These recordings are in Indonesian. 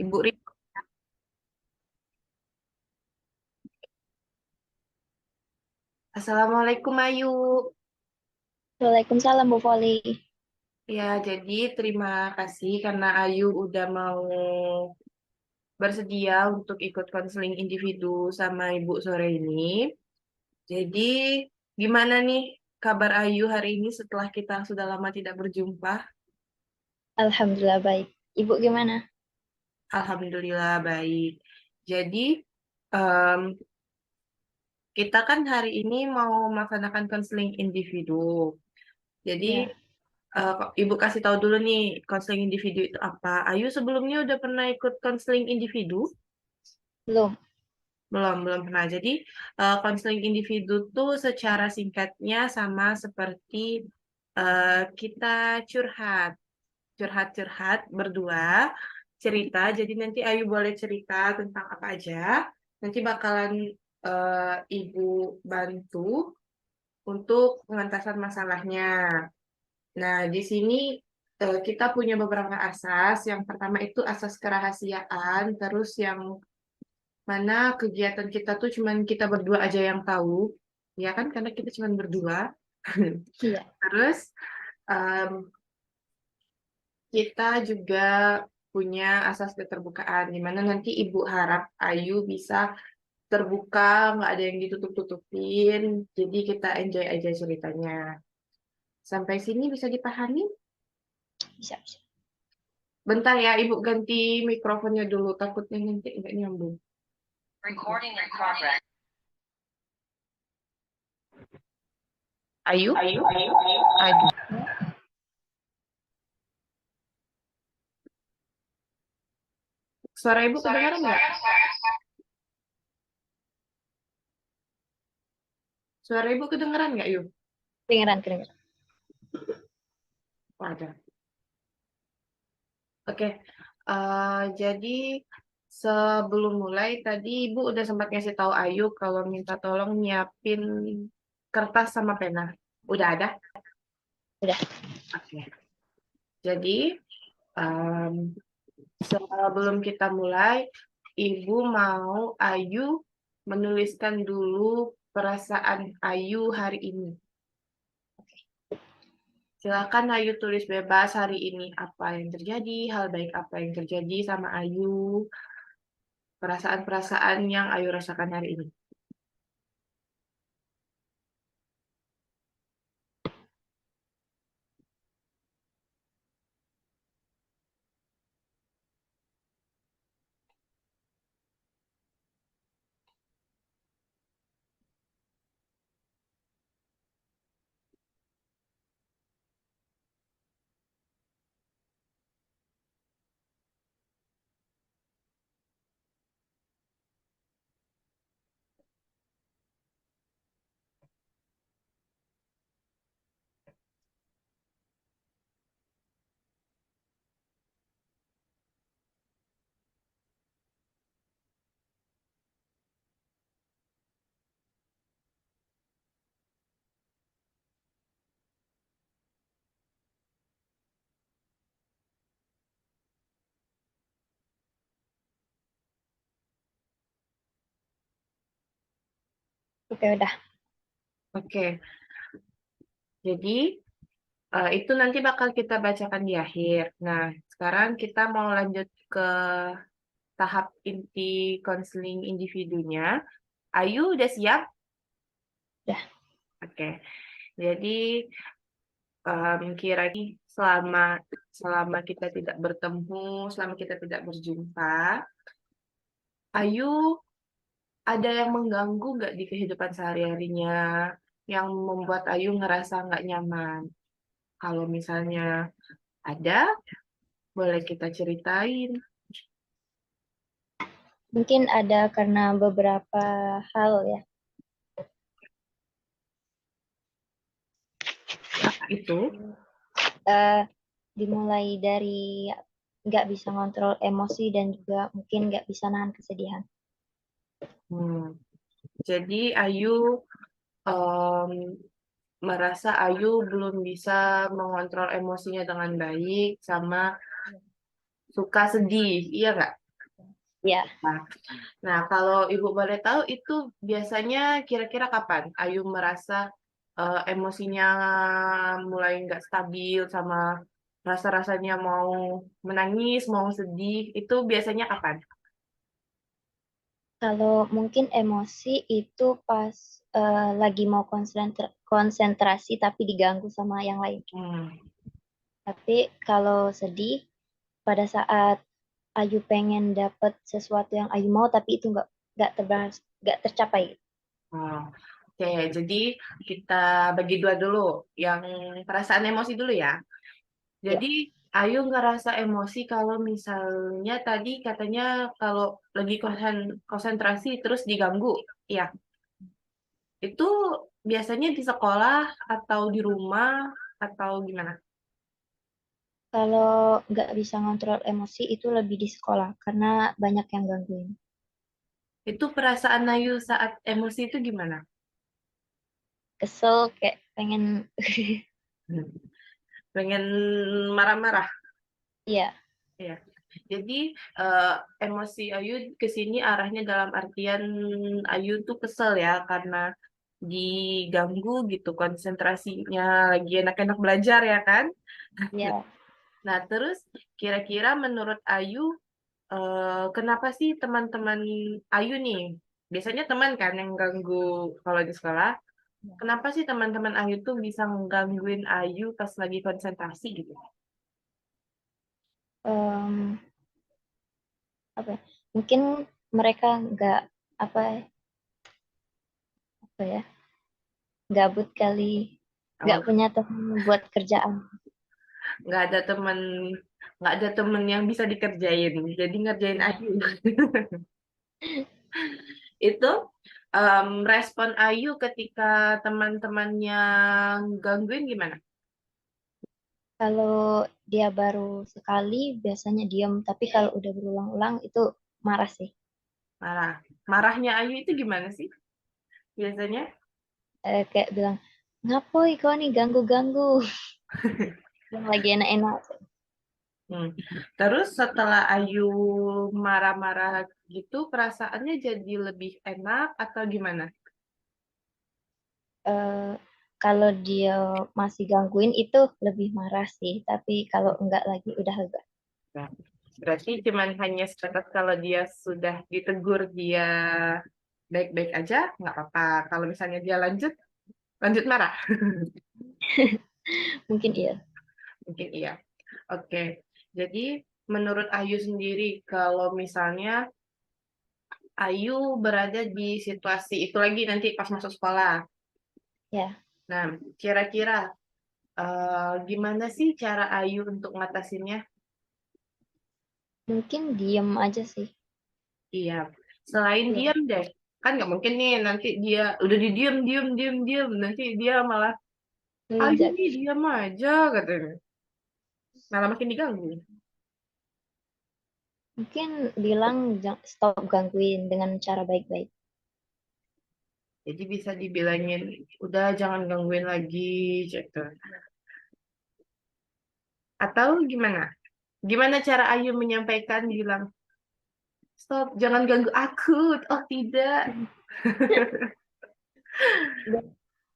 Ibu Ri. Assalamualaikum Ayu. Waalaikumsalam Bu Foli. Ya, jadi terima kasih karena Ayu udah mau bersedia untuk ikut konseling individu sama Ibu sore ini. Jadi, gimana nih kabar Ayu hari ini setelah kita sudah lama tidak berjumpa? Alhamdulillah baik. Ibu gimana? Alhamdulillah baik. Jadi, em, kita kan hari ini mau melaksanakan konseling individu. Jadi, Ya, Ibu kasih tahu dulu nih, konseling individu itu apa. Ayu sebelumnya udah pernah ikut konseling individu? belum. Belum pernah. Jadi, konseling individu tuh secara singkatnya sama seperti kita curhat. Curhat-curhat berdua, cerita. Jadi nanti Ayu boleh cerita tentang apa aja. Nanti bakalan Ibu bantu untuk pengentasan masalahnya. Nah, di sini kita punya beberapa asas. Yang pertama itu asas kerahasiaan, terus yang mana kegiatan kita tuh cuman kita berdua aja yang tahu, ya kan? Karena kita cuman berdua. Iya. Terus em, kita juga punya asas keterbukaan, di mana nanti Ibu harap Ayu bisa terbuka, nggak ada yang ditutup-tutupin, jadi kita enjoy aja ceritanya. Sampai sini bisa dipahami? Bisa, bisa. Bentar ya, Ibu ganti mikrofonnya dulu, takutnya nanti nggak nyambung. Recording in progress. Ayu? Aduh. Suara Ibu kedengaran nggak? Suara Ibu kedengaran nggak, Yuk? Kedengeran, kedengeran. Oh, ada. Oke. Jadi sebelum mulai, tadi Ibu udah sempat ngasih tahu Ayu kalau minta tolong nyiapin kertas sama pena. Udah ada? Udah. Oke. Jadi, em, sebelum kita mulai, Ibu mau Ayu menuliskan dulu perasaan Ayu hari ini. Silakan Ayu tulis bebas hari ini apa yang terjadi, hal baik apa yang terjadi sama Ayu, perasaan-perasaan yang Ayu rasakan hari ini. Oke, udah. Oke, jadi itu nanti bakal kita bacakan di akhir. Nah, sekarang kita mau lanjut ke tahap inti konseling individunya. Ayu udah siap? Udah. Oke, jadi kira selama selama kita tidak bertemu, selama kita tidak berjumpa, Ayu ada yang mengganggu nggak di kehidupan sehari-harinya yang membuat Ayu ngerasa nggak nyaman? Kalau misalnya ada, boleh kita ceritain. Mungkin ada karena beberapa hal ya. Apa itu? Eh, Dimulai dari nggak bisa ngontrol emosi dan juga mungkin nggak bisa nahan kesedihan. Hmm. Jadi Ayu em, merasa Ayu belum bisa mengontrol emosinya dengan baik sama suka sedih, iya nggak? Ya, Nah, nah, kalau Ibu boleh tahu itu biasanya kira-kira kapan Ayu merasa emosinya mulai nggak stabil sama rasa-rasanya mau menangis, mau sedih, itu biasanya kapan? kalau mungkin emosi itu pas lagi mau konsentrasi tapi diganggu sama yang lain. Hmm. Tapi kalau sedih, pada saat Ayu pengen dapet sesuatu yang Ayu mau tapi itu nggak terbahas, nggak tercapai. Oh, oke, jadi kita bagi dua dulu, yang perasaan emosi dulu ya. Ya, Jadi Ayu ngerasa emosi kalau misalnya tadi katanya kalau lagi konsentrasi terus diganggu. Ya, itu biasanya di sekolah atau di rumah atau gimana? kalau nggak bisa ngontrol emosi itu lebih di sekolah karena banyak yang gangguin. Itu perasaan Ayu saat emosi itu gimana? Kesel kayak pengen, Hmm. Pengen marah-marah. iya, Ya. Jadi emosi Ayu ke sini arahnya dalam artian Ayu tuh kesel ya karena diganggu gitu konsentrasinya lagi enak-enak belajar ya kan? iya. Nah, terus kira-kira menurut Ayu kenapa sih teman-teman Ayu nih? Biasanya teman kan yang ganggu kalau di sekolah. Kenapa sih teman-teman Ayu tuh bisa gangguin Ayu pas lagi konsentrasi gitu? Em, apa ya? Mungkin mereka nggak apa apa ya, gabut kali, nggak Oh, punya teman buat kerjaan. nggak ada teman nggak ada temen yang bisa dikerjain jadi ngerjain Iya. Ayu itu respon Ayu ketika teman-temannya gangguin gimana? Kalau dia baru sekali biasanya diam, tapi kalau udah berulang-ulang itu marah sih. Marah. Marahnya Ayu itu gimana sih biasanya? Kayak bilang, ngapoi kau nih ganggu-ganggu, yang lagi enak-enak. Hmm. Terus setelah Ayu marah-marah gitu perasaannya jadi lebih enak atau gimana? Eh, Kalau dia masih gangguin itu lebih marah sih, tapi kalau enggak lagi udah lega. Nah, berarti cuman hanya sebatas kalau dia sudah ditegur dia baik-baik aja nggak apa-apa. Kalau misalnya dia lanjut lanjut marah. Mungkin iya. Mungkin iya. Oke. Jadi menurut Ayu sendiri kalau misalnya Ayu berada di situasi itu lagi nanti pas masuk sekolah. Ya, Nah, kira-kira gimana sih cara Ayu untuk ngatasinnya? mungkin diem aja sih. Iya. Selain Iya. diam deh. Kan nggak mungkin nih nanti dia udah di diem diem diem diem nanti dia malah Ayu Melunjak. nih diam aja katanya. Malah makin diganggu. Mungkin bilang stop gangguin dengan cara baik-baik. Jadi bisa dibilangin udah jangan gangguin lagi gitu. Atau gimana? Gimana cara Ayu menyampaikan bilang, stop, jangan ganggu aku. Oh tidak.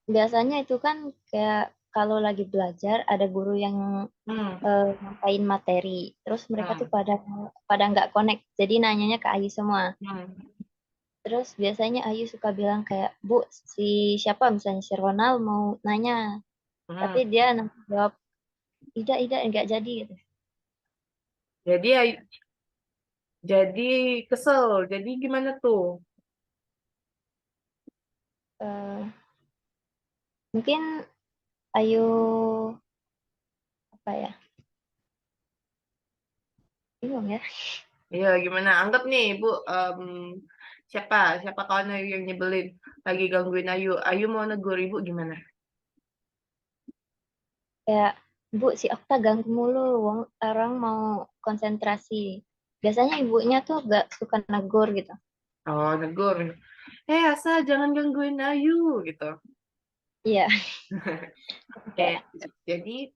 Biasanya itu kan kayak kalau lagi belajar ada guru yang Hmm, ngapain materi, terus mereka tuh hmm, pada pada nggak connect, jadi nanyanya ke Ayu semua. hmm, Terus biasanya Ayu suka bilang kayak, Bu, si siapa misalnya si Ronald mau nanya, tapi hmm. dia nanti jawab, tidak, nggak jadi gitu. Jadi Ayu, jadi kesel. Jadi gimana tuh? Eh, Mungkin Ayu apa ya? Bingung ya. Iya, gimana? Anggap nih, Bu, siapa siapa kawan Ayu yang nyebelin, lagi gangguin Ayu. Ayu mau negur Ibu gimana? Kayak, Bu, si Okta ganggu mulu, orang mau konsentrasi. Biasanya ibunya tuh gak suka negur gitu. Oh, negur. Asa jangan gangguin Ayu gitu. Iya, Oke, kayak jadi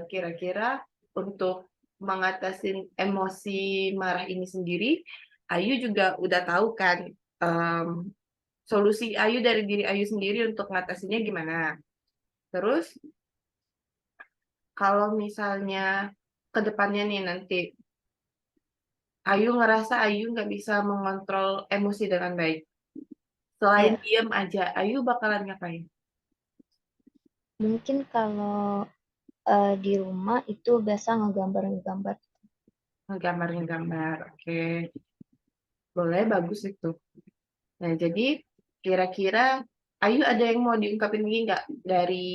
kira-kira untuk mengatasi emosi marah ini sendiri, Ayu juga udah tahu kan em, solusi Ayu dari diri Ayu sendiri untuk ngatasinnya gimana. Terus kalau misalnya ke depannya nih nanti Ayu ngerasa Ayu nggak bisa mengontrol emosi dengan baik. Selain Ya, diem aja, Ayu bakalan ngapain? mungkin kalau di rumah itu biasa ngegambar-ngegambar. Ngegambar-ngegambar. Oke, boleh, bagus itu. Nah, jadi kira-kira Ayu ada yang mau diungkapin lagi nggak dari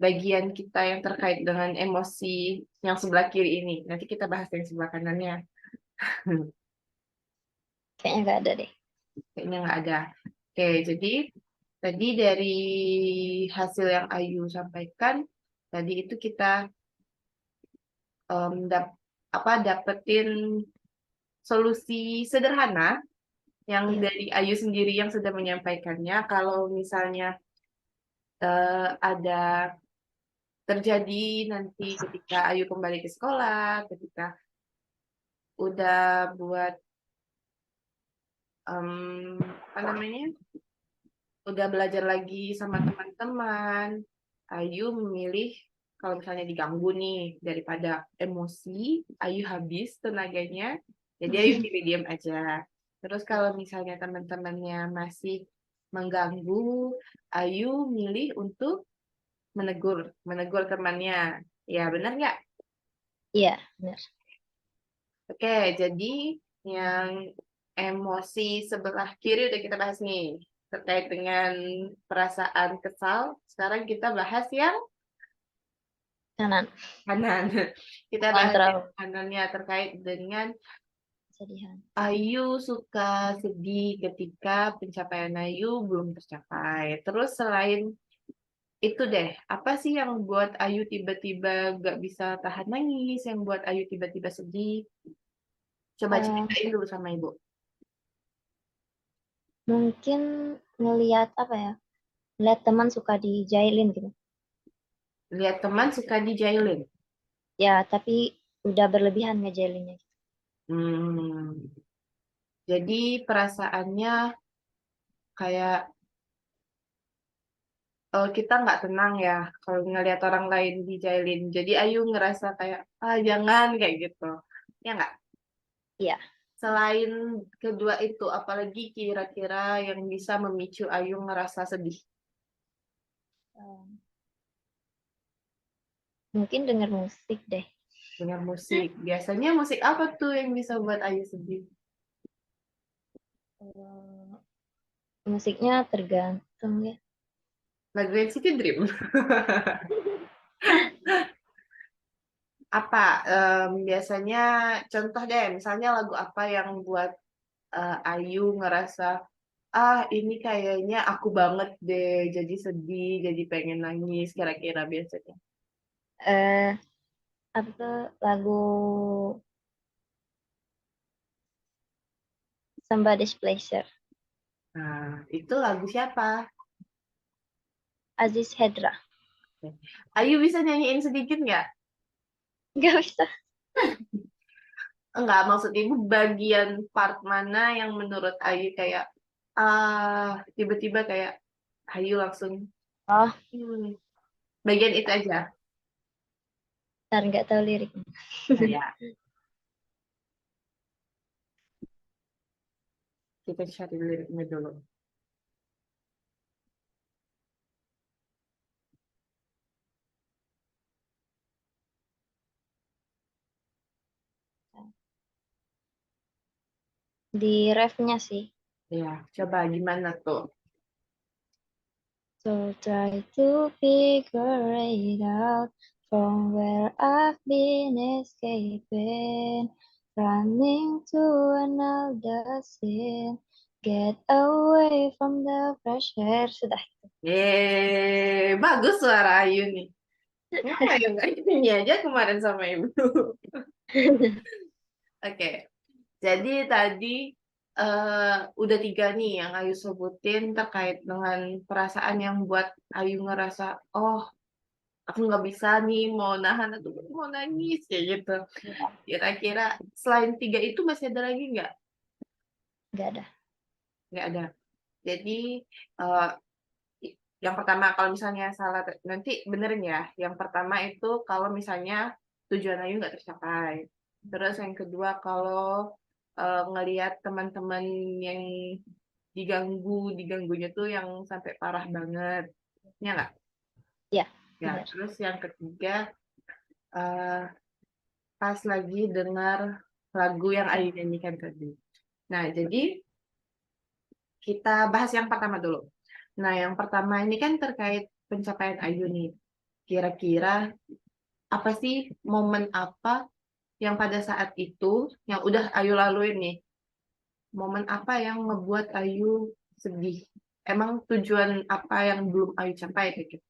bagian kita yang terkait dengan emosi yang sebelah kiri ini? Nanti kita bahas yang sebelah kanannya. Kayaknya nggak ada deh. Kayaknya nggak ada. Oke, jadi tadi dari hasil yang Ayu sampaikan, tadi itu kita em, dap- dapetin solusi sederhana yang Ya, dari Ayu sendiri yang sudah menyampaikannya. Kalau misalnya ada terjadi nanti ketika Ayu kembali ke sekolah, ketika udah buat apa namanya, udah belajar lagi sama teman-teman, Ayu memilih kalau misalnya diganggu nih daripada emosi, Ayu habis tenaganya, jadi Ayu pilih diam aja. Terus kalau misalnya teman-temannya masih mengganggu, Ayu milih untuk menegur, menegur temannya. Ya benar nggak? iya, benar. Oke, jadi yang emosi sebelah kiri udah kita bahas nih terkait dengan perasaan kesal. Sekarang kita bahas yang Kanan, kanan. Kita bahas yang kontrol kanannya terkait dengan kesedihan. Ayu suka sedih ketika pencapaian Ayu belum tercapai. Terus selain itu deh, apa sih yang buat Ayu tiba-tiba gak bisa tahan nangis, yang buat Ayu tiba-tiba sedih? Coba Eh, ceritain dulu sama Ibu. mungkin ngelihat apa ya? Lihat teman suka dijailin gitu. Lihat teman suka dijailin. Ya, tapi udah berlebihan ngejailinnya. Hmm, jadi perasaannya kayak kita nggak tenang ya kalau ngelihat orang lain dijailin. Jadi Ayu ngerasa kayak jangan kayak gitu. Ya nggak? Iya, Selain kedua itu, apalagi kira-kira yang bisa memicu Ayu ngerasa sedih? em, mungkin denger musik deh. Dengar musik. Biasanya musik apa tuh yang bisa buat Ayu sedih? Eh, musiknya tergantung ya. Lagu NCT Dream. Apa biasanya contoh deh, misalnya lagu apa yang buat Ayu ngerasa ini kayaknya aku banget deh, jadi sedih, jadi pengen nangis kira-kira biasanya. Eh, apa tuh lagu Somebody's Pleasure. Nah, itu lagu siapa? Aziz Hedra. Ayu bisa nyanyiin sedikit nggak? Gak bisa. Enggak, maksud ibu bagian part mana yang menurut Ayu kayak tiba-tiba kayak Ayu langsung Oh, hmm, bagian itu aja. ntar nggak tahu liriknya. Nah, ya, kita cari liriknya dulu. Di refnya sih. Ya, coba gimana tuh? So try to figure it out from where I've been escaping, running to another scene, get away from the pressure. Sudah. Bagus suara Ayu nih. Kenapa ya nggak nyanyi aja kemarin sama ibu? Oke, jadi tadi udah tiga nih yang Ayu sebutin terkait dengan perasaan yang buat Ayu ngerasa, oh aku nggak bisa nih mau nahan atau mau nangis kayak gitu. Kira-kira selain tiga itu masih ada lagi nggak? nggak ada. Nggak ada. Jadi eh, yang pertama kalau misalnya salah nanti benerin ya. Yang pertama itu kalau misalnya tujuan Ayu nggak tercapai. Terus yang kedua kalau ngelihat teman-teman yang diganggunya tuh yang sampai parah banget. Ya nggak? Ya, Ya, benar. terus yang ketiga eh, pas lagi dengar lagu yang Ayu nyanyikan tadi. Nah, jadi kita bahas yang pertama dulu. Nah, yang pertama ini kan terkait pencapaian Ayu nih. Kira-kira apa sih momen apa yang pada saat itu yang udah Ayu laluin nih? Momen apa yang ngebuat Ayu sedih? Emang tujuan apa yang belum Ayu capai kayak gitu?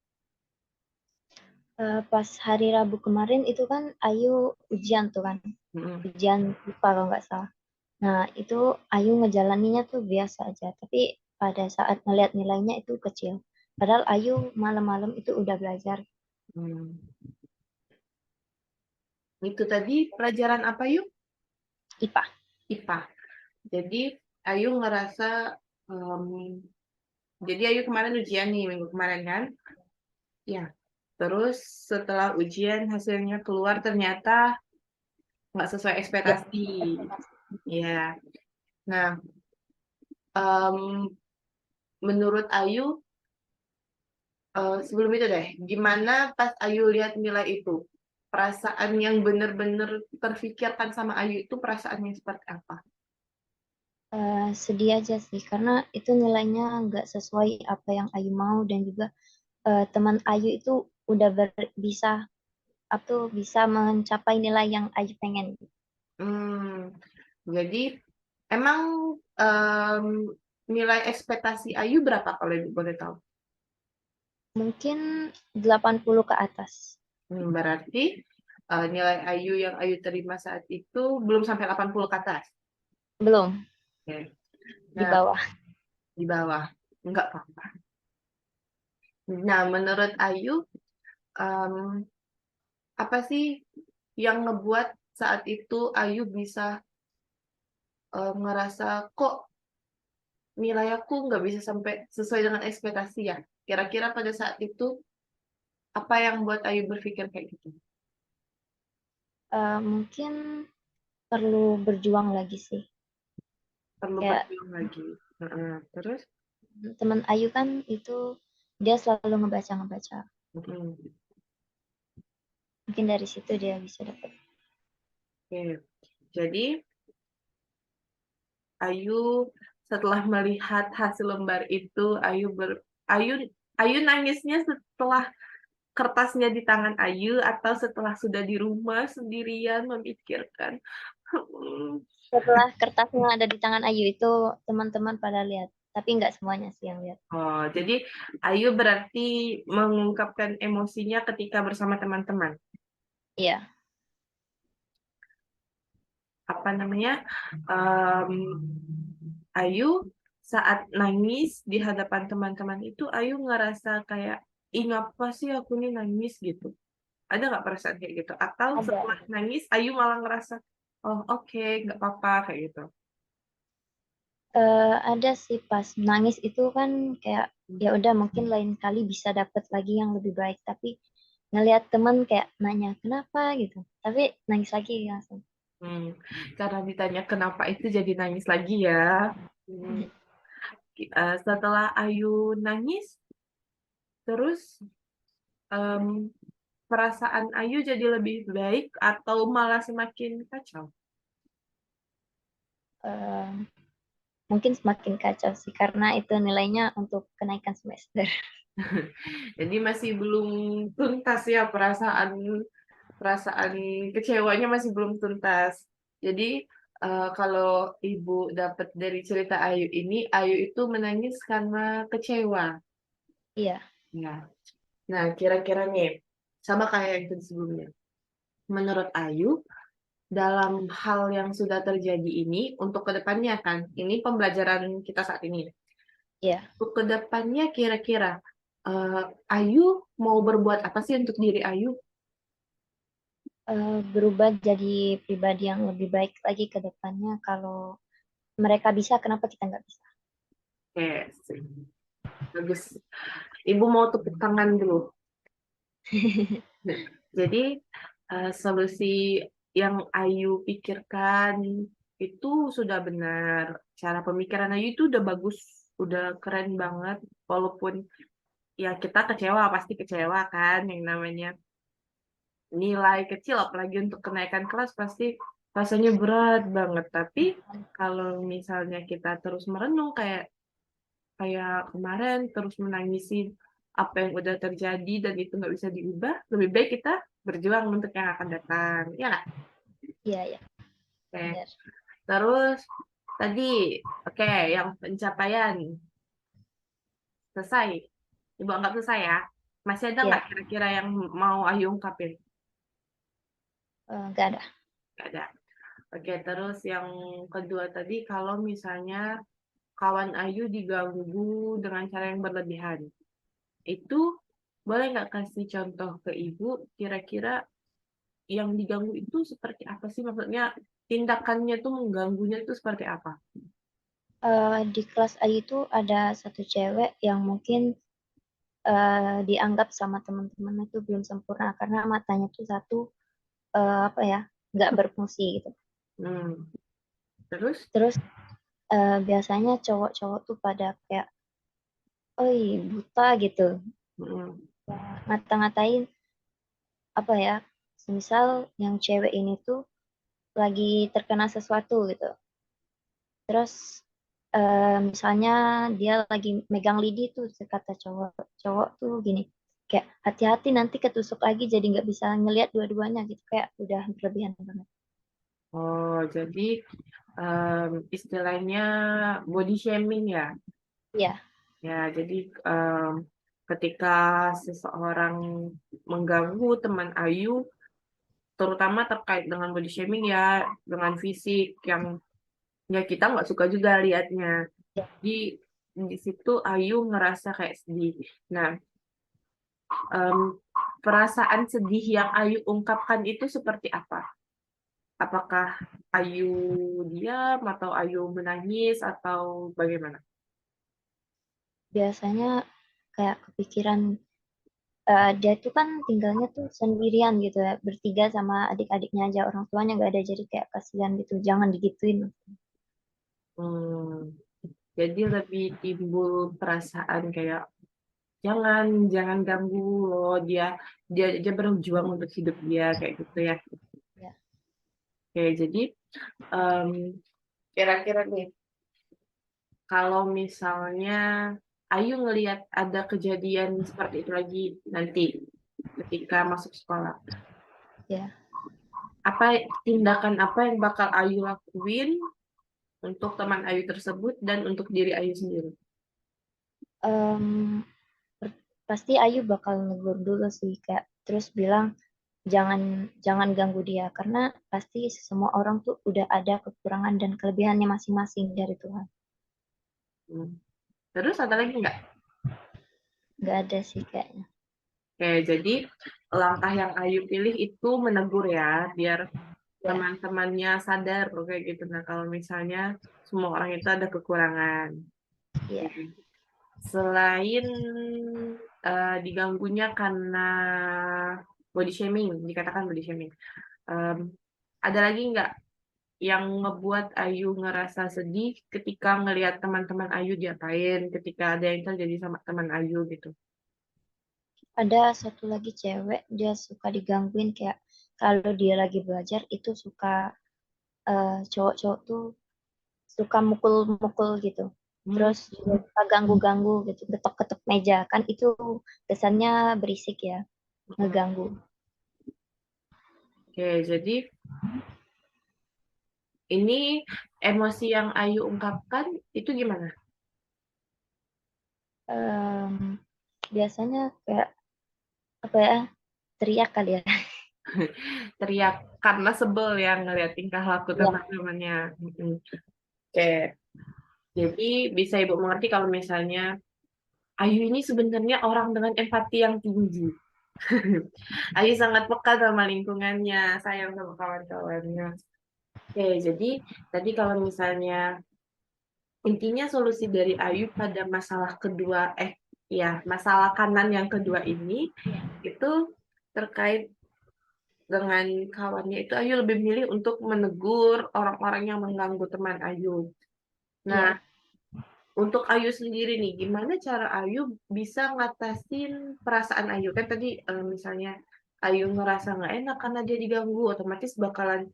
Pas hari Rabu kemarin itu kan Ayu ujian tuh kan, Mm-mm. ujian IPA kalau nggak salah. Nah, itu Ayu ngejalaninya tuh biasa aja, tapi pada saat ngeliat nilainya itu kecil. Padahal Ayu malam-malam itu udah belajar Hmm. Itu tadi pelajaran apa yuk? IPA. IPA. Jadi Ayu ngerasa em, jadi Ayu kemarin ujian nih minggu kemarin kan? Ya. Terus setelah ujian hasilnya keluar ternyata nggak sesuai Ya, ekspektasi. Ya. Nah, em, menurut Ayu sebelum itu deh, gimana pas Ayu lihat nilai itu? Perasaan yang bener-bener terfikirkan sama Ayu itu perasaannya seperti apa? sedih aja sih, karena itu nilainya nggak sesuai apa yang Ayu mau dan juga teman Ayu itu udah bisa bisa mencapai nilai yang Ayu pengen. Hmm, jadi emang em, nilai ekspektasi Ayu berapa kalau Ibu boleh tahu? Mungkin 80 ke atas. Berarti nilai Ayu yang Ayu terima saat itu belum sampai 80 ke atas. Belum, Oke. di Nah, bawah. di bawah. Enggak apa-apa. Nah, menurut Ayu, em, apa sih yang ngebuat saat itu Ayu bisa ngerasa kok nilai aku nggak bisa sampai sesuai dengan ekspektasi ya? Kira-kira pada saat itu apa yang buat Ayu berpikir kayak gitu? Mungkin perlu berjuang lagi sih. Perlu Kayak berjuang lagi. Heeh. Terus? teman Ayu kan itu dia selalu ngebaca-ngebaca. Mm-mm. Mungkin dari situ dia bisa dapat. Oke. Jadi Ayu setelah melihat hasil lembar itu, Ayu Ayu nangisnya setelah kertasnya di tangan Ayu atau setelah sudah di rumah sendirian memikirkan. Hmm. Setelah kertasnya ada di tangan Ayu itu teman-teman pada lihat, tapi nggak semuanya sih yang lihat. Oh, jadi Ayu berarti mengungkapkan emosinya ketika bersama teman-teman. Iya, Apa namanya? Em, Ayu saat nangis di hadapan teman-teman itu, Ayu ngerasa kayak, ih ngapa sih aku nih nangis gitu. Ada nggak perasaan kayak gitu? Atau setelah ada. nangis, Ayu malah ngerasa, oh oke, nggak apa-apa kayak gitu. Ada sih pas nangis itu kan kayak ya udah mungkin lain kali bisa dapat lagi yang lebih baik, tapi ngelihat teman kayak nanya kenapa gitu, tapi nangis lagi langsung. Hmm, karena ditanya kenapa itu jadi nangis lagi ya. Hmm, setelah Ayu nangis, terus em, perasaan Ayu jadi lebih baik atau malah semakin kacau? Eh, Mungkin semakin kacau sih karena itu nilainya untuk kenaikan semester. Jadi masih belum tuntas ya perasaan perasaan kecewanya masih belum tuntas. Jadi kalau ibu dapat dari cerita Ayu ini, Ayu itu menangis karena kecewa. Iya. Ya. Nah, kira-kira nih sama kayak yang tadi sebelumnya. Menurut Ayu, dalam hal yang sudah terjadi ini untuk kedepannya kan, ini pembelajaran kita saat ini. Iya. Untuk kedepannya kira-kira eh, Ayu mau berbuat apa sih untuk diri Ayu? Berubah jadi pribadi yang lebih baik lagi ke depannya kalau mereka bisa, kenapa kita nggak bisa? Oke, bagus. Ibu mau tepuk tangan dulu. Jadi solusi yang Ayu pikirkan itu sudah benar. Cara pemikiran Ayu itu udah bagus, udah keren banget. Walaupun ya kita kecewa, pasti kecewa kan yang namanya nilai kecil, apalagi untuk kenaikan kelas pasti rasanya berat banget. Tapi kalau misalnya kita terus merenung kayak kayak kemarin terus menangisi apa yang udah terjadi dan itu nggak bisa diubah, lebih baik kita berjuang untuk yang akan datang. Ya nggak? Iya, ya, Oke. benar. Terus tadi, oke, yang pencapaian selesai. Ibu anggap selesai ya. Masih ada Iya, nggak kira-kira yang mau Ayu ungkapin? nggak ada. Nggak ada. Oke, terus yang kedua tadi, kalau misalnya kawan Ayu diganggu dengan cara yang berlebihan, itu boleh nggak kasih contoh ke Ibu, kira-kira yang diganggu itu seperti apa sih? Maksudnya tindakannya tuh mengganggunya itu seperti apa? Di kelas Ayu itu ada satu cewek yang mungkin dianggap sama teman-teman itu belum sempurna karena matanya tuh satu apa ya, nggak berfungsi gitu. Hmm. Terus? Terus biasanya cowok-cowok tuh pada kayak, oi buta gitu, Hmm. ngata-ngatain apa ya, misal yang cewek ini tuh lagi terkena sesuatu gitu. Terus misalnya dia lagi megang lidi tuh, kata cowok cowok tuh gini, kayak hati-hati nanti ketusuk lagi jadi nggak bisa ngelihat dua-duanya gitu, kayak udah berlebihan banget. Oh, jadi istilahnya body shaming ya. Iya, Ya, jadi em, ketika seseorang mengganggu teman Ayu, terutama terkait dengan body shaming ya, dengan fisik yang ya kita nggak suka juga liatnya. iya. Jadi di situ Ayu ngerasa kayak sedih. Nah, em, perasaan sedih yang Ayu ungkapkan itu seperti apa? Apakah Ayu diam atau Ayu menangis atau bagaimana? Biasanya kayak kepikiran, dia tuh kan tinggalnya tuh sendirian gitu ya, bertiga sama adik-adiknya aja, orang tuanya nggak ada, jadi kayak kasihan gitu, jangan digituin. Hmm, jadi lebih timbul perasaan kayak jangan jangan ganggu loh dia dia aja berjuang untuk hidup dia kayak gitu ya. Ya. Oke, jadi em, kira-kira nih kalau misalnya Ayu ngelihat ada kejadian seperti itu lagi nanti ketika masuk sekolah, Ya. apa tindakan apa yang bakal Ayu lakuin untuk teman Ayu tersebut dan untuk diri Ayu sendiri? Em, Pasti Ayu bakal negur dulu sih, kayak terus bilang jangan jangan ganggu dia karena pasti semua orang tuh udah ada kekurangan dan kelebihannya masing-masing dari Tuhan. Hmm. Terus ada lagi nggak? Nggak ada sih kayaknya. Oke, jadi langkah yang Ayu pilih itu menegur ya, biar Ya, teman-temannya sadar loh kayak gitu. Nah, kalau misalnya semua orang itu ada kekurangan. iya. Selain diganggunya karena body shaming, dikatakan body shaming, em, ada lagi nggak yang ngebuat Ayu ngerasa sedih ketika ngelihat teman-teman Ayu diapain, ketika ada yang terjadi sama teman Ayu gitu? Ada satu lagi cewek, dia suka digangguin kayak kalau dia lagi belajar itu suka, cowok-cowok tuh suka mukul-mukul gitu. Hmm. Terus juga suka ganggu-ganggu gitu, ketok-ketok meja. Kan itu kesannya berisik ya, ngeganggu. Oke, jadi ini emosi yang Ayu ungkapkan itu gimana? Em, Biasanya kayak apa ya, teriak kali ya. Teriak karena sebel ya ngeliat tingkah laku Iya, teman-temannya. Mm-mm. Oke, jadi bisa Ibu mengerti kalau misalnya Ayu ini sebenarnya orang dengan empati yang tinggi. Ayu sangat peka sama lingkungannya, sayang sama kawan-kawannya. Oke, jadi tadi kalau misalnya Intinya solusi dari Ayu pada masalah kedua, masalah kanan yang kedua ini, itu terkait dengan kawannya itu Ayu lebih milih untuk menegur orang-orang yang mengganggu teman Ayu. Nah, Iya, untuk Ayu sendiri nih, gimana cara Ayu bisa ngatasin perasaan Ayu? Kan tadi misalnya Ayu ngerasa nggak enak karena dia diganggu, otomatis bakalan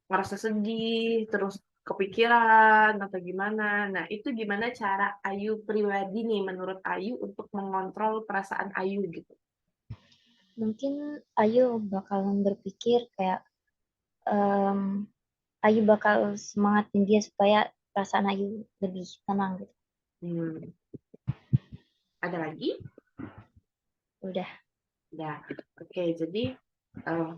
ngerasa sedih, terus kepikiran atau gimana. Nah, itu gimana cara Ayu pribadi nih menurut Ayu untuk mengontrol perasaan Ayu gitu? mungkin Ayu bakalan berpikir kayak em, Ayu bakal semangatin dia supaya perasaan Ayu lebih tenang gitu. Hmm, ada lagi? Udah, Ya, oke. Jadi eh,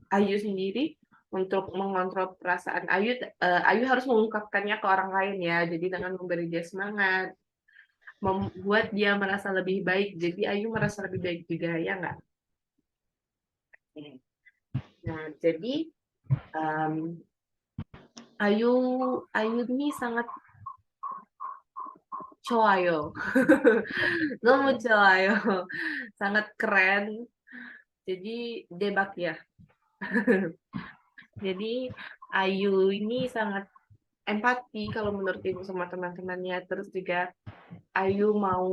Ayu sendiri untuk mengontrol perasaan Ayu, Ayu harus mengungkapkannya ke orang lain ya. Jadi dengan memberi dia semangat, membuat dia merasa lebih baik. Jadi Ayu merasa lebih baik juga ya nggak? Nah, jadi em, Ayu Ayu ini sangat coayo, kamu coayo, sangat keren. Jadi debak ya. Jadi Ayu ini sangat empati kalau menurut ibu sama teman-temannya. Terus juga Ayu mau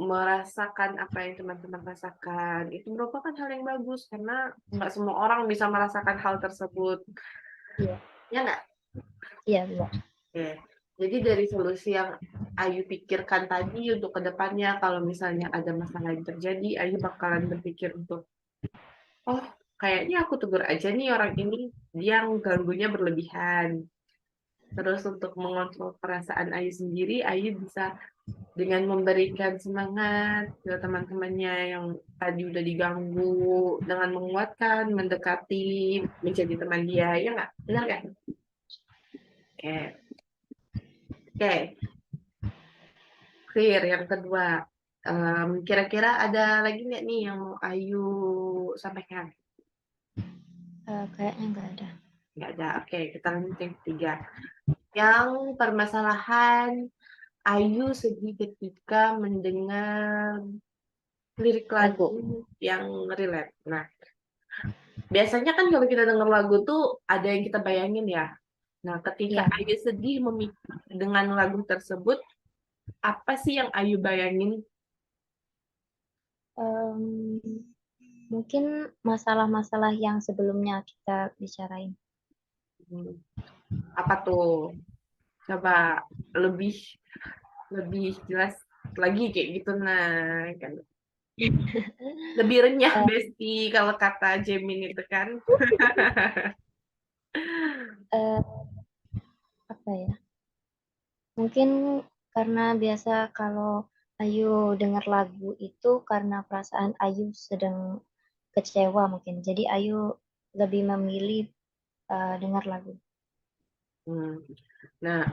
merasakan apa yang teman-teman rasakan. Itu merupakan hal yang bagus karena nggak semua orang bisa merasakan hal tersebut. iya, Ya nggak? iya benar. Oke. Jadi dari solusi yang Ayu pikirkan tadi untuk kedepannya, kalau misalnya ada masalah yang terjadi, Ayu bakalan berpikir untuk, oh, kayaknya aku tegur aja nih orang ini, dia yang ganggunya berlebihan. Terus untuk mengontrol perasaan Ayu sendiri, Ayu bisa dengan memberikan semangat ke teman-temannya yang tadi udah diganggu, dengan menguatkan, mendekati, menjadi teman dia, ya nggak? Benar nggak? Oke, oke, clear. Yang kedua, kira-kira ada lagi nggak nih yang mau Ayu sampaikan? Kayaknya nggak ada. Nggak ada. Oke, kita lanjut yang ketiga. Yang permasalahan Ayu sedih ketika mendengar lirik Lagu. lagu yang relate. Nah, biasanya kan kalau kita denger lagu tuh ada yang kita bayangin ya. Nah, ketika Iya, Ayu sedih dengan lagu tersebut, apa sih yang Ayu bayangin? em, mungkin masalah-masalah yang sebelumnya kita bicarain. Hmm, apa tuh? Coba lebih lebih jelas lagi kayak gitu. Nah, kan lebih renyah Eh, Besti kalau kata Jemin itu kan. eh, apa ya? Mungkin karena biasa kalau Ayu dengar lagu itu karena perasaan Ayu sedang kecewa mungkin. Jadi Ayu lebih memilih dengar lagu. Hmm. Nah,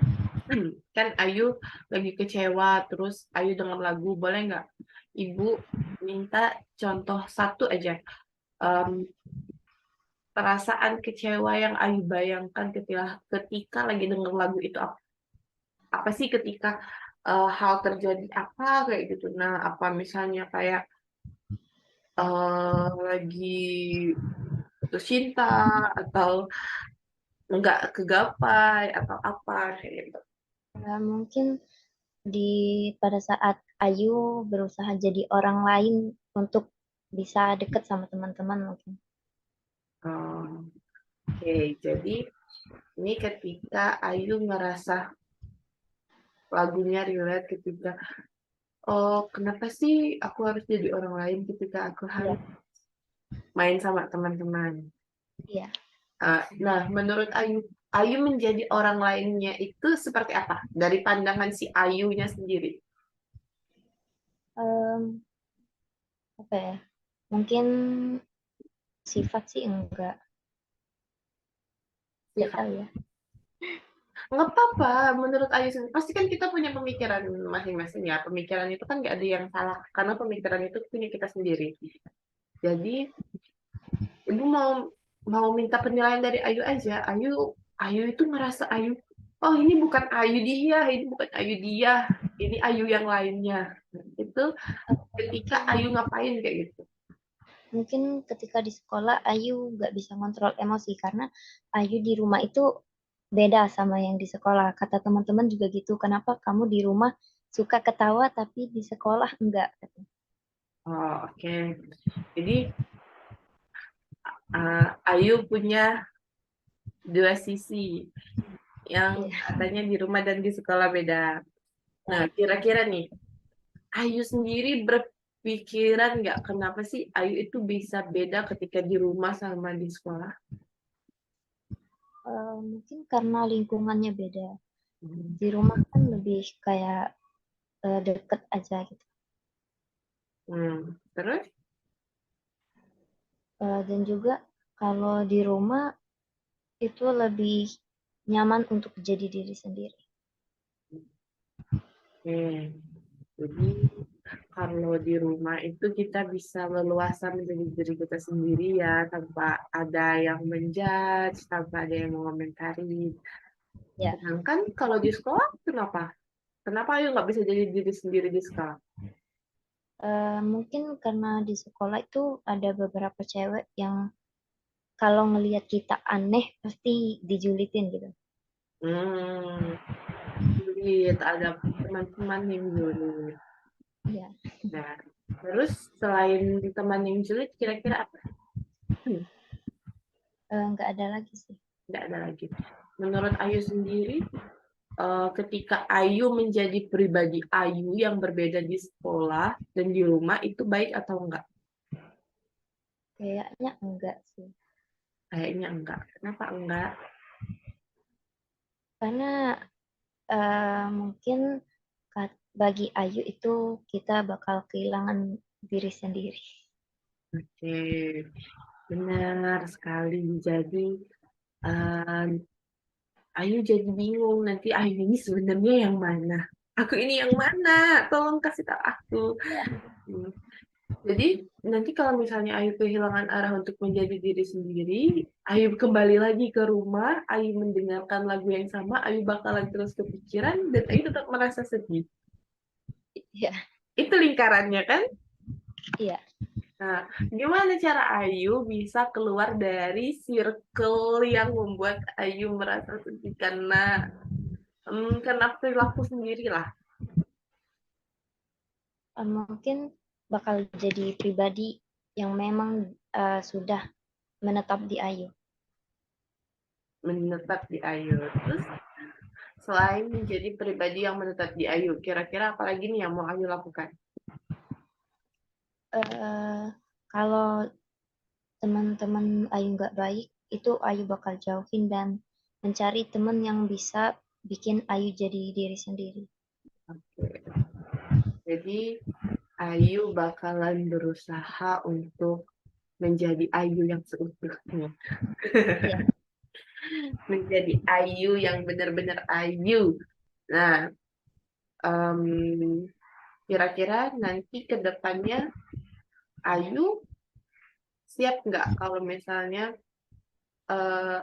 kan Ayu lagi kecewa, terus Ayu dengar lagu, boleh nggak Ibu minta contoh satu aja em, perasaan kecewa yang Ayu bayangkan ketika lagi denger lagu itu apa, apa sih ketika hal terjadi apa kayak gitu. Nah, apa misalnya kayak lagi putus cinta atau nggak kegapai atau apa kayak gitu. Mungkin di pada saat Ayu berusaha jadi orang lain untuk bisa deket sama teman-teman mungkin. Oh, oke, jadi ini ketika Ayu ngerasa lagunya relate ketika, oh kenapa sih aku harus jadi orang lain ketika aku Iya, harus main sama teman-teman. iya. Nah, menurut Ayu, Ayu menjadi orang lainnya itu seperti apa? Dari pandangan si Ayunya sendiri. Em, apa ya? Mungkin sifat sih enggak Sifat. tahu ya. Nggak apa-apa, menurut Ayu sendiri. Pasti kan kita punya pemikiran masing-masing ya. Pemikiran itu kan nggak ada yang salah. Karena pemikiran itu punya kita sendiri. Jadi, Ibu mau mau minta penilaian dari Ayu aja. Ayu itu merasa Ayu oh ini bukan Ayu dia, ini bukan Ayu dia, ini Ayu yang lainnya. Itu ketika Mungkin Ayu ngapain kayak gitu. mungkin ketika di sekolah Ayu nggak bisa kontrol emosi karena Ayu di rumah itu beda sama yang di sekolah. Kata teman-teman juga gitu. Kenapa kamu di rumah suka ketawa tapi di sekolah enggak? Oh, oke. Jadi Ayu punya dua sisi yang Iya. katanya di rumah dan di sekolah beda. Nah, kira-kira nih, Ayu sendiri berpikiran nggak kenapa sih Ayu itu bisa beda ketika di rumah sama di sekolah? Mungkin karena lingkungannya beda. Hmm. Di rumah kan lebih kayak deket aja gitu. Terus? Dan juga kalau di rumah itu lebih nyaman untuk jadi diri sendiri. Oke. Jadi kalau di rumah itu kita bisa leluasa menjadi diri kita sendiri ya, tanpa ada yang menjudge, tanpa ada yang mengomentari. Ya, Sedangkan kalau di sekolah, kenapa? Kenapa Ayu nggak bisa jadi diri sendiri di sekolah? mungkin karena di sekolah itu ada beberapa cewek yang kalau ngelihat kita aneh pasti dijulitin gitu. Hmm, Julid, ada teman-teman yang julid. Ya, Nah, terus selain teman yang julid, kira-kira apa? nggak ada lagi sih. Nggak ada lagi. Menurut Ayu sendiri, ketika Ayu menjadi pribadi Ayu yang berbeda di sekolah dan di rumah, itu baik atau enggak? Kayaknya enggak sih. Kayaknya enggak. Kenapa enggak? Karena mungkin bagi Ayu itu kita bakal kehilangan diri sendiri. Oke, benar sekali. Jadi, eh, Ayu jadi bingung nanti Ayu ini sebenarnya yang mana? Aku ini yang mana? Tolong kasih tahu aku. Hmm. Jadi nanti kalau misalnya Ayu kehilangan arah untuk menjadi diri sendiri, Ayu kembali lagi ke rumah, Ayu mendengarkan lagu yang sama, Ayu bakalan terus kepikiran dan Ayu tetap merasa sedih. Iya, Itu lingkarannya kan? iya. Nah, gimana cara Ayu bisa keluar dari circle yang membuat Ayu merasa sedih karena perilaku sendiri lah. Mungkin bakal jadi pribadi yang memang sudah menetap di Ayu. Menetap di Ayu. Terus selain menjadi pribadi yang menetap di Ayu, kira-kira apa lagi nih yang mau Ayu lakukan? eh Kalau teman-teman Ayu nggak baik, itu Ayu bakal jauhin dan mencari teman yang bisa bikin Ayu jadi diri sendiri. Oke. Jadi Ayu bakalan berusaha untuk menjadi Ayu yang seutuhnya. Iya, Menjadi Ayu yang benar-benar Ayu. Nah, em, kira-kira nanti ke depannya Ayu siap nggak kalau misalnya eh,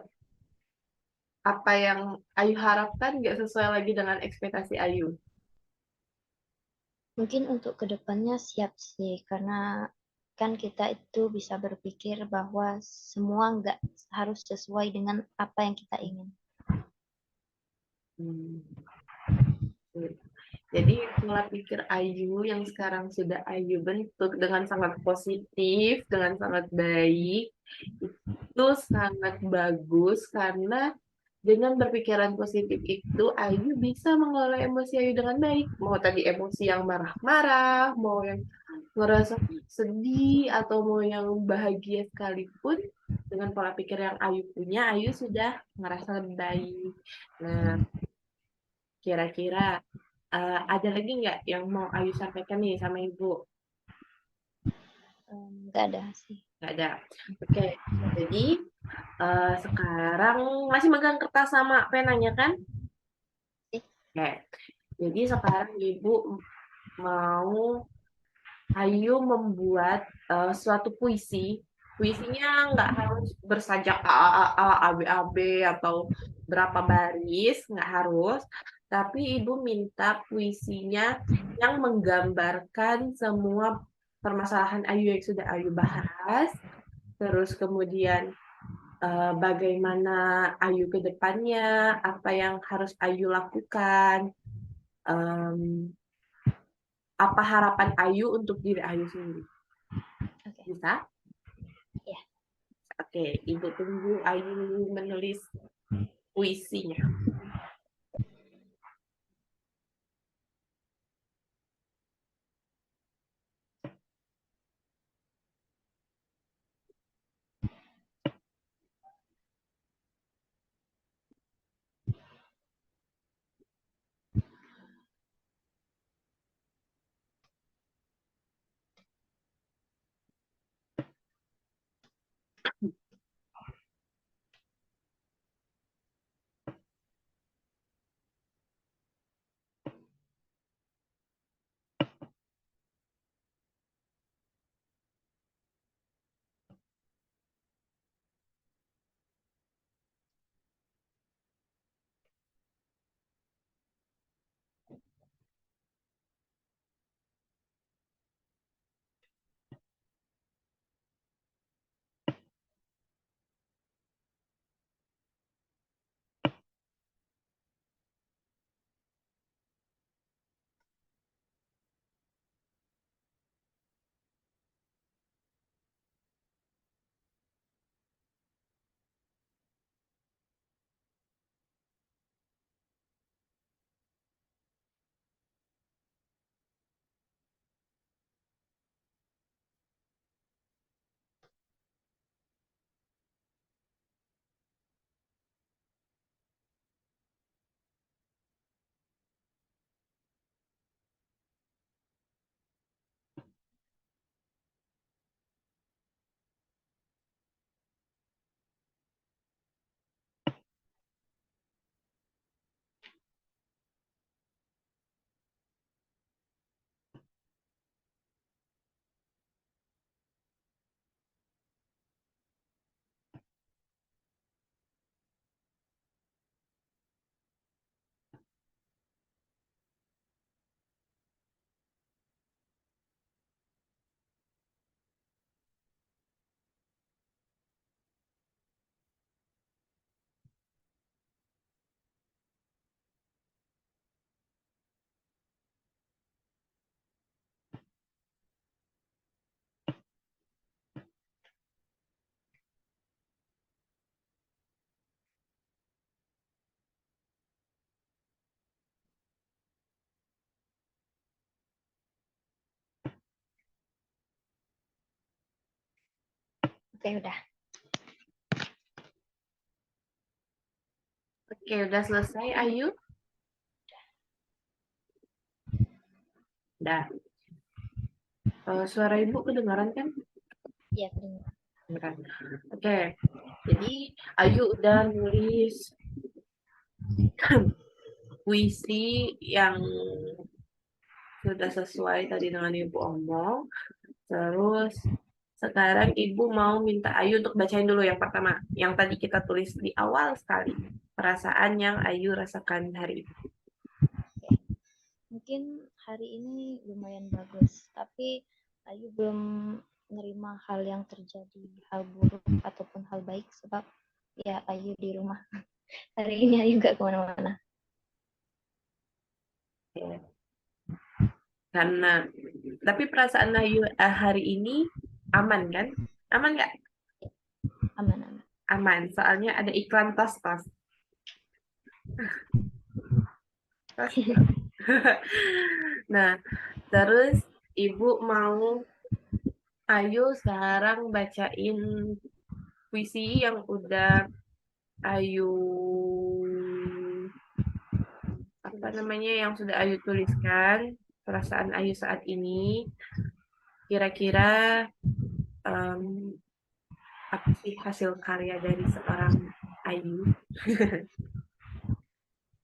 apa yang Ayu harapkan nggak sesuai lagi dengan ekspektasi Ayu? mungkin untuk kedepannya siap sih, karena kan kita itu bisa berpikir bahwa semua nggak harus sesuai dengan apa yang kita ingin. Hmm. Jadi pola pikir Ayu yang sekarang sudah Ayu bentuk dengan sangat positif, dengan sangat baik, itu sangat bagus karena dengan berpikiran positif itu Ayu bisa mengelola emosi Ayu dengan baik. Mau tadi emosi yang marah-marah, mau yang ngerasa sedih, atau mau yang bahagia sekalipun, dengan pola pikir yang Ayu punya, Ayu sudah merasa lebih baik. Nah, kira-kira ada lagi nggak yang mau Ayu sampaikan nih sama Ibu? Nggak ada sih. Nggak ada. Oke, jadi sekarang masih megang kertas sama penanya kan? Oke, jadi sekarang Ibu mau Ayu membuat suatu puisi Puisinya nggak harus bersajak A, A, A, A, B, A, B, atau berapa baris, nggak harus. Tapi Ibu minta puisinya yang menggambarkan semua permasalahan Ayu yang sudah Ayu bahas, terus kemudian bagaimana Ayu ke depannya, apa yang harus Ayu lakukan, em, apa harapan Ayu untuk diri Ayu sendiri. Oke. Bisa? Ya. Oke, Ibu tunggu Ayu menulis puisinya. Oke, udah. Oke, udah selesai, Ayu? Udah. Suara Ibu kedengaran kan? Iya, kedengeran. Kedengaran. Oke, jadi Ayu udah nulis puisi yang sudah sesuai tadi dengan Ibu omong. Terus sekarang Ibu mau minta Ayu untuk bacain dulu yang pertama, yang tadi kita tulis di awal sekali. Perasaan yang Ayu rasakan hari ini. Oke. Mungkin hari ini lumayan bagus, tapi Ayu belum menerima hal yang terjadi, hal buruk ataupun hal baik, sebab ya Ayu di rumah. Hari ini Ayu nggak kemana-mana. Karena, tapi perasaan Ayu hari ini aman kan? Aman nggak? Aman-aman. Aman, soalnya ada iklan tas-tas. Tas-tas. Nah, terus Ibu mau Ayu sekarang bacain puisi yang udah Ayu apa namanya yang sudah Ayu tuliskan, perasaan Ayu saat ini. Kira-kira em, apa sih hasil karya dari seorang Ayu?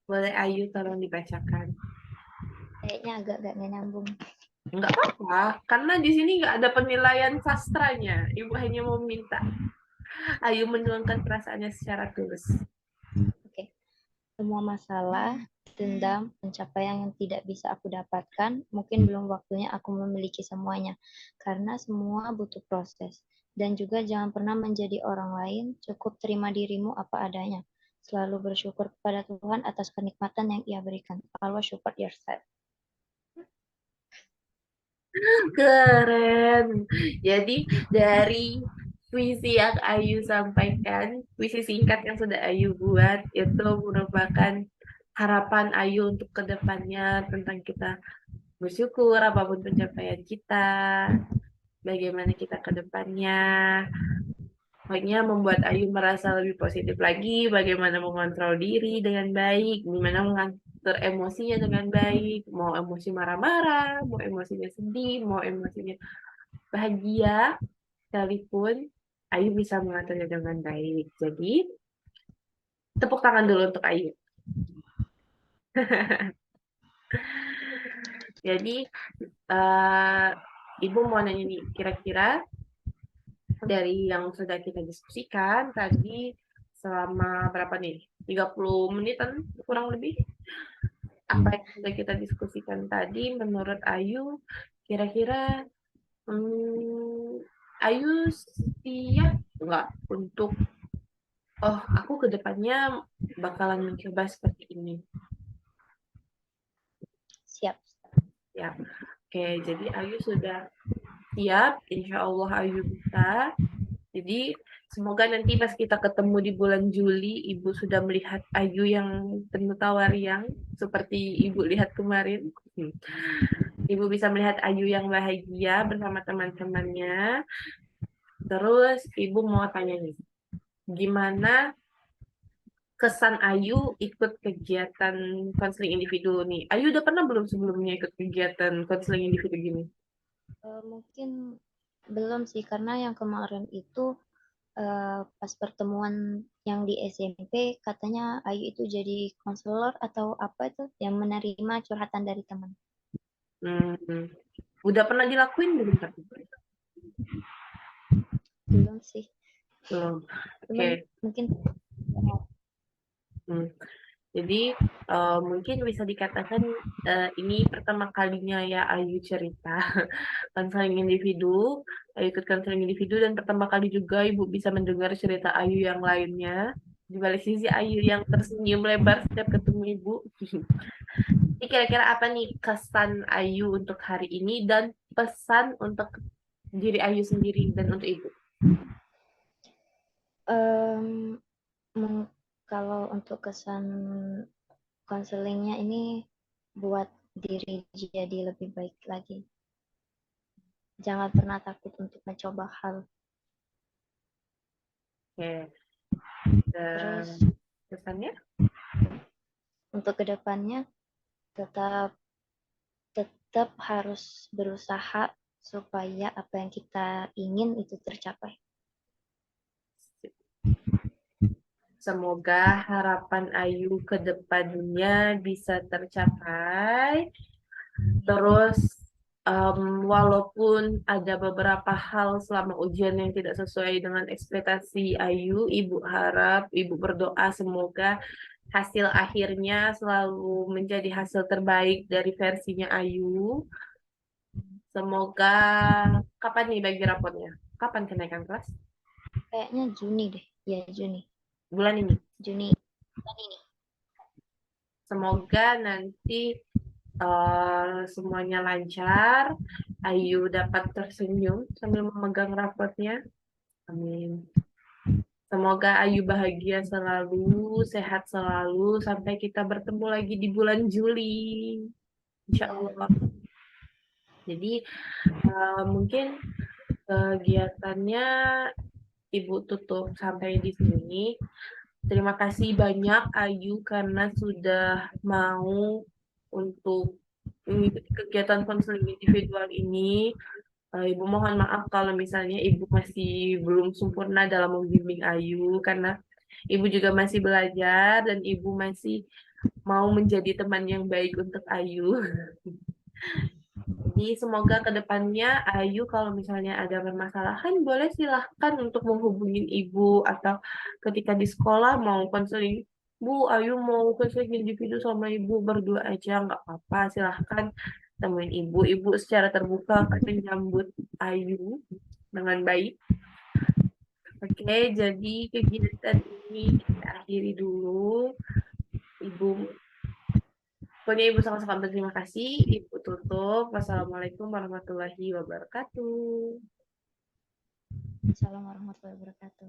Boleh Ayu tolong dibacakan. Kayaknya agak nggak nyambung. Nggak apa-apa, karena di sini nggak ada penilaian sastranya. Ibu hanya mau minta Ayu menuangkan perasaannya secara tulus. Oke, semua masalah, dendam, pencapaian yang tidak bisa aku dapatkan, mungkin belum waktunya aku memiliki semuanya, karena semua butuh proses. Dan juga jangan pernah menjadi orang lain, cukup terima dirimu apa adanya. Selalu bersyukur kepada Tuhan atas kenikmatan yang Ia berikan. Always support yourself. Keren. Jadi dari puisi yang Ayu sampaikan, puisi singkat yang sudah Ayu buat itu merupakan harapan Ayu untuk kedepannya tentang kita bersyukur apapun pencapaian kita, bagaimana kita ke depannya. Pokoknya membuat Ayu merasa lebih positif lagi, bagaimana mengontrol diri dengan baik, gimana mengatur emosinya dengan baik, mau emosi marah-marah, mau emosinya sedih, mau emosinya bahagia, sekalipun Ayu bisa mengaturnya dengan baik. Jadi, tepuk tangan dulu untuk Ayu. Jadi, uh, Ibu mau nanya nih, kira-kira dari yang sudah kita diskusikan tadi selama berapa nih? 30 menitan kurang lebih. Apa yang sudah kita diskusikan tadi menurut Ayu kira-kira Ayu siap nggak untuk aku kedepannya bakalan mencoba seperti ini. Siap. Ya, oke. Jadi Ayu sudah siap. Insya Allah Ayu bisa. Jadi semoga nanti pas kita ketemu di bulan Juli, Ibu sudah melihat Ayu yang penuh tawariang seperti Ibu lihat kemarin. Ibu bisa melihat Ayu yang bahagia bersama teman-temannya. Terus Ibu mau tanya nih, gimana kesan Ayu ikut kegiatan konseling individu nih? Ayu udah pernah belum sebelumnya ikut kegiatan konseling individu gini? Mungkin belum sih, karena yang kemarin itu pas pertemuan yang di SMP katanya Ayu itu jadi konselor atau apa itu yang menerima curhatan dari teman. Hmm, udah pernah dilakuin belum tapi? Belum sih. Belum. Cuman Oke. mungkin Hmm. Jadi mungkin bisa dikatakan ini pertama kalinya ya Ayu cerita konseling individu, Ayu ikut konseling individu dan pertama kali juga Ibu bisa mendengar cerita Ayu yang lainnya. Di balik sisi Ayu yang tersenyum lebar setiap ketemu Ibu. Jadi kira-kira apa nih kesan Ayu untuk hari ini dan pesan untuk diri Ayu sendiri dan untuk Ibu? em, kalau untuk kesan konselingnya ini buat diri jadi lebih baik lagi. Jangan pernah takut untuk mencoba hal. Oke, Terus kesannya? untuk kedepannya tetap tetap harus berusaha supaya apa yang kita ingin itu tercapai. Semoga harapan Ayu ke depannya bisa tercapai. Terus, walaupun ada beberapa hal selama ujian yang tidak sesuai dengan ekspektasi Ayu, Ibu harap, Ibu berdoa semoga hasil akhirnya selalu menjadi hasil terbaik dari versinya Ayu. Semoga, kapan nih bagi rapotnya? Kapan kenaikan kelas? Kayaknya Juni deh. Ya, Juni. Bulan ini. Juni. Semoga nanti semuanya lancar. Ayu dapat tersenyum sambil memegang rapotnya. Amin. Semoga Ayu bahagia selalu, sehat selalu, sampai kita bertemu lagi di bulan Juli. Insya Ya, Allah. Jadi mungkin kegiatannya Ibu tutup sampai di sini. Terima kasih banyak Ayu karena sudah mau untuk mengikuti kegiatan konseling individual ini. Ibu mohon maaf kalau misalnya Ibu masih belum sempurna dalam membimbing Ayu karena Ibu juga masih belajar dan Ibu masih mau menjadi teman yang baik untuk Ayu. Jadi semoga kedepannya Ayu kalau misalnya ada permasalahan boleh silahkan untuk menghubungin ibu atau ketika di sekolah mau konseling. Bu, Ayu mau konseling individu sama ibu berdua aja nggak apa-apa. Silahkan temuin ibu. Ibu secara terbuka akan menyambut Ayu dengan baik. Oke, jadi kegiatan ini kita akhiri dulu. Ibu, pokoknya Ibu sangat-sangat berterima kasih. Ibu tutup. Wassalamualaikum warahmatullahi wabarakatuh. Assalamualaikum warahmatullahi wabarakatuh.